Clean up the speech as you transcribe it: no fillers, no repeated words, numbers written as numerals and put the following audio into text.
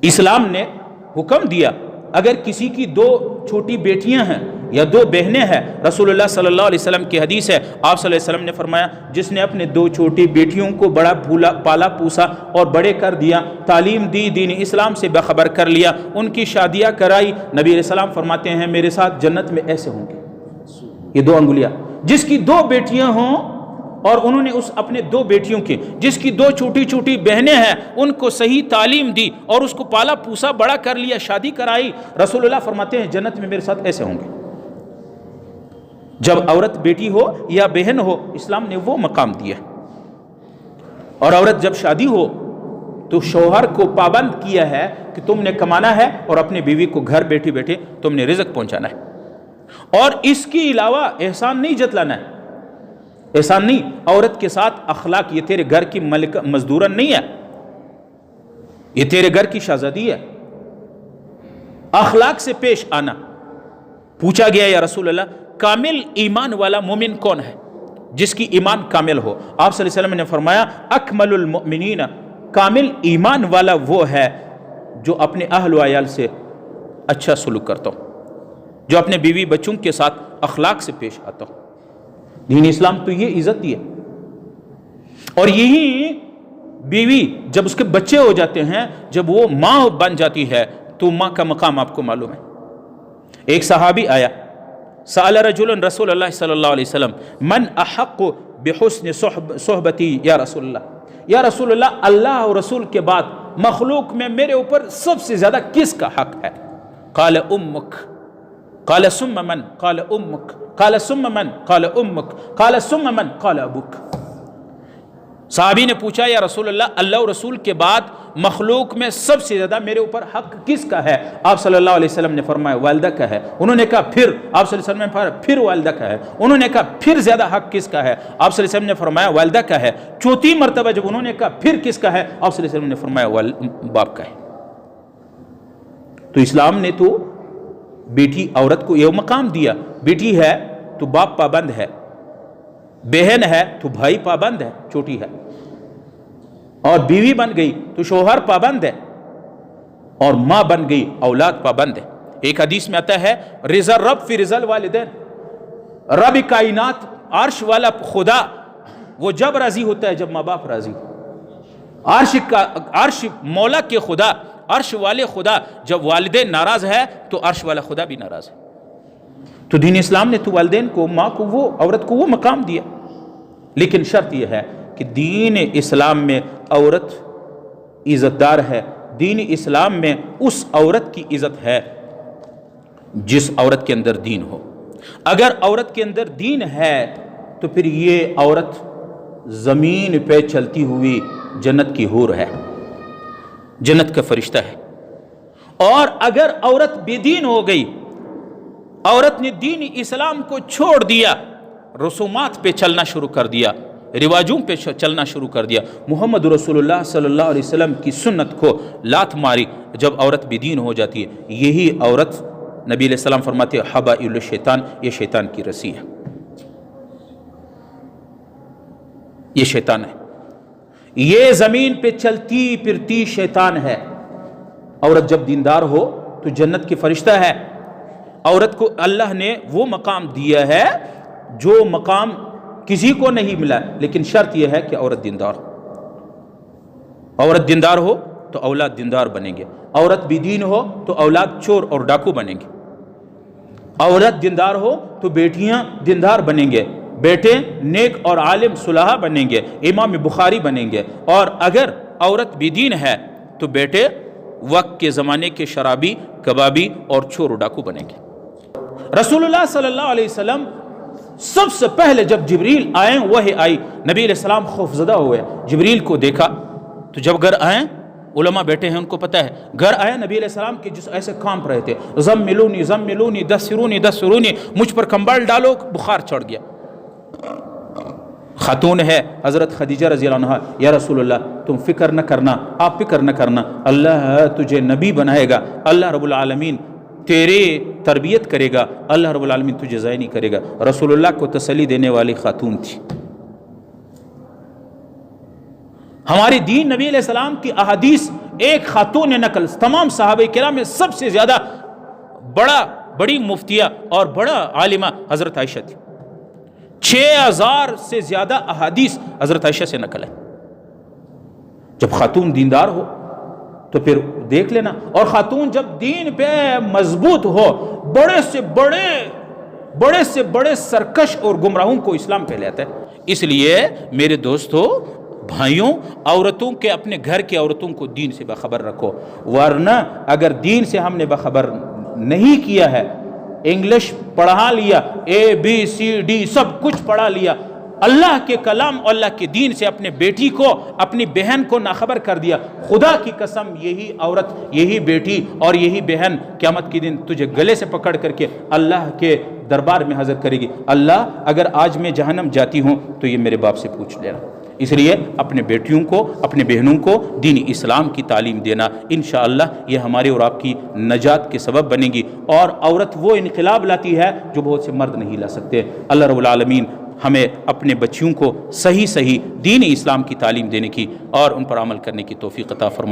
اسلام نے حکم دیا اگر کسی کی 2 چھوٹی بیٹیاں ہیں یا 2 بہنیں ہیں، رسول اللہ صلی اللہ علیہ وسلم کی حدیث ہے، آپ صلی اللہ علیہ وسلم نے فرمایا جس نے اپنے 2 چھوٹی بیٹیوں کو بڑا پالا پوسا اور بڑے کر دیا، تعلیم دی، دین اسلام سے باخبر کر لیا، ان کی شادیاں کرائی، نبی علیہ السلام فرماتے ہیں میرے ساتھ جنت میں ایسے ہوں گے۔ یہ 2 انگلیاں، جس کی 2 بیٹیاں ہوں اور انہوں نے اپنے 2 بیٹیوں کے، جس کی 2 چھوٹی چھوٹی بہنیں ہیں ان کو صحیح تعلیم دی اور اس کو پالا پوسا بڑا کر لیا، شادی کرائی، رسول اللہ فرماتے ہیں جنت میں میرے ساتھ ایسے ہوں گے۔ جب عورت بیٹی ہو یا بہن ہو، اسلام نے وہ مقام دیا، اور عورت جب شادی ہو تو شوہر کو پابند کیا ہے کہ تم نے کمانا ہے اور اپنے بیوی کو گھر بیٹھے بیٹھے تم نے رزق پہنچانا ہے، اور اس کے علاوہ احسان نہیں جتلانا ہے۔ احسان نہیں، عورت کے ساتھ اخلاق، یہ تیرے گھر کی مزدورن نہیں ہے، یہ تیرے گھر کی شہزادی ہے، اخلاق سے پیش آنا۔ پوچھا گیا یا رسول اللہ کامل ایمان والا مومن کون ہے؟ جس کی ایمان کامل ہو۔ آپ صلی اللہ علیہ وسلم نے فرمایا اکمل المؤمنین، کامل ایمان والا وہ ہے جو اپنے اہل و عیال سے اچھا سلوک کرتا ہو، جو اپنے بیوی بچوں کے ساتھ اخلاق سے پیش آتا ہو۔ دین اسلام تو یہ عزت دی ہے، اور یہی بیوی جب اس کے بچے ہو جاتے ہیں، جب وہ ماں بن جاتی ہے تو ماں کا مقام آپ کو معلوم ہے۔ ایک صحابی آیا، سأل رجل رسول اللہ صلی اللہ علیہ وسلم من احق بحسن صحبتی یا رسول اللہ، یا رسول اللہ اللہ اور رسول کے بعد مخلوق میں میرے اوپر سب سے زیادہ کس کا حق ہے؟ قال امک، قال ثم من، قال امک، قال ثم من، قال امک، قال ثم من، قال ابوک۔ صحابی نے پوچھا یا رسول اللہ اللہ اور رسول کے بعد مخلوق میں سب سے زیادہ میرے اوپر حق کس کا ہے؟ آپ صلی اللہ علیہ وسلم نے فرمایا والدہ کا ہے۔ انہوں نے کہا پھر؟ آپ صلی اللہ علیہ وسلم نے فرمایا پھر والدہ کا ہے۔ انہوں نے کہا پھر زیادہ حق کس کا ہے؟ آپ صلی اللہ علیہ وسلم نے فرمایا والدہ کا ہے۔ 4تھی مرتبہ جب انہوں نے کہا پھر کس کا ہے؟ آپ صلی اللہ علیہ وسلم نے فرمایا باپ کا ہے۔ تو اسلام نے تو بیٹی عورت کو یہ مقام دیا، بیٹی ہے تو باپ پابند ہے، بہن ہے تو بھائی پابند ہے، چھوٹی ہے، اور بیوی بن گئی تو شوہر پابند ہے، اور ماں بن گئی اولاد پابند ہے۔ ایک حدیث میں آتا ہے رضا رب فی رضا الوالدین، رب کائنات عرش والا خدا وہ جب راضی ہوتا ہے جب ماں باپ راضی ہو۔ عرش مولا کے خدا، عرش والے خدا جب والدین ناراض ہے تو عرش والا خدا بھی ناراض ہے۔ تو دین اسلام نے تو والدین کو، ماں کو، وہ عورت کو وہ مقام دیا، لیکن شرط یہ ہے کہ دین اسلام میں عورت عزت دار ہے، دین اسلام میں اس عورت کی عزت ہے جس عورت کے اندر دین ہو۔ اگر عورت کے اندر دین ہے تو پھر یہ عورت زمین پہ چلتی ہوئی جنت کی حور ہے، جنت کا فرشتہ ہے۔ اور اگر عورت بے دین ہو گئی، عورت نے دین اسلام کو چھوڑ دیا، رسومات پہ چلنا شروع کر دیا، رواجوں پہ چلنا شروع کر دیا، محمد رسول اللہ صلی اللہ علیہ وسلم کی سنت کو لات ماری، جب عورت بے دین ہو جاتی ہے، یہی عورت نبی علیہ السلام فرماتے ہیں حبائل الشیطان، یہ شیطان کی رسی ہے، یہ شیطان ہے، یہ زمین پہ چلتی پھرتی شیطان ہے۔ عورت جب دیندار ہو تو جنت کی فرشتہ ہے۔ عورت کو اللہ نے وہ مقام دیا ہے جو مقام کسی کو نہیں ملا، لیکن شرط یہ ہے کہ عورت دیندار ہو۔ عورت دیندار ہو تو اولاد دیندار بنیں گے، عورت بے دین ہو تو اولاد چور اور ڈاکو بنیں گے۔ عورت دیندار ہو تو بیٹیاں دیندار بنیں گے، بیٹے نیک اور عالم صلحہ بنیں گے، امام بخاری بنیں گے۔ اور اگر عورت بے دین ہے تو بیٹے وقت کے زمانے کے شرابی، کبابی اور چور و ڈاکو بنیں گے۔ رسول اللہ صلی اللہ علیہ وسلم سب سے پہلے جب جبریل آئے، وحی آئی، نبی علیہ السلام خوفزدہ ہوئے، جبریل کو دیکھا تو جب گھر آئے، علماء بیٹھے ہیں ان کو پتہ ہے، گھر آئے نبی علیہ السلام کے جس ایسے کانپ رہے تھے، زملونی زملونی دثرونی دثرونی، مجھ پر کمبل ڈالو، بخار چڑھ گیا۔ خاتون ہے حضرت خدیجہ رضی اللہ عنہا، یا رسول اللہ تم فکر نہ کرنا، آپ فکر نہ کرنا، اللہ تجھے نبی بنائے گا، اللہ رب العالمین تیرے تربیت کرے گا، اللہ رب العالمین تجھے ضائع نہیں کرے گا۔ رسول اللہ کو تسلی دینے والی خاتون تھی۔ ہمارے دین نبی علیہ السلام کی احادیث ایک خاتون نقل تمام صحابہ کرام میں سب سے زیادہ بڑی مفتیہ اور بڑا عالمہ حضرت عائشہ تھی. 6000 سے زیادہ احادیث حضرت عائشہ سے نقل ہے. جب خاتون دیندار ہو تو پھر دیکھ لینا. اور خاتون جب دین پہ مضبوط ہو، بڑے سے بڑے سرکش اور گمراہوں کو اسلام پہ لیتا ہے. اس لیے میرے دوستو، بھائیوں، عورتوں کے اپنے گھر کی عورتوں کو دین سے باخبر رکھو، ورنہ اگر دین سے ہم نے باخبر نہیں کیا ہے، انگلش پڑھا لیا، ABCD سب کچھ پڑھا لیا، اللہ کے کلام اور اللہ کے دین سے اپنے بیٹی کو، اپنی بہن کو ناخبر کر دیا، خدا کی قسم یہی عورت، یہی بیٹی اور یہی بہن قیامت کے دن تجھے گلے سے پکڑ کر کے اللہ کے دربار میں حاضر کرے گی. اللہ، اگر آج میں جہنم جاتی ہوں تو یہ میرے باپ سے پوچھ لینا. اس لیے اپنے بیٹیوں کو، اپنے بہنوں کو دین اسلام کی تعلیم دینا، انشاءاللہ یہ ہمارے اور آپ کی نجات کے سبب بنے گی. اور عورت وہ انقلاب لاتی ہے جو بہت سے مرد نہیں لا سکتے. اللہ رب العالمین ہمیں اپنے بچیوں کو صحیح دین اسلام کی تعلیم دینے کی اور ان پر عمل کرنے کی توفیق عطا فرمائے.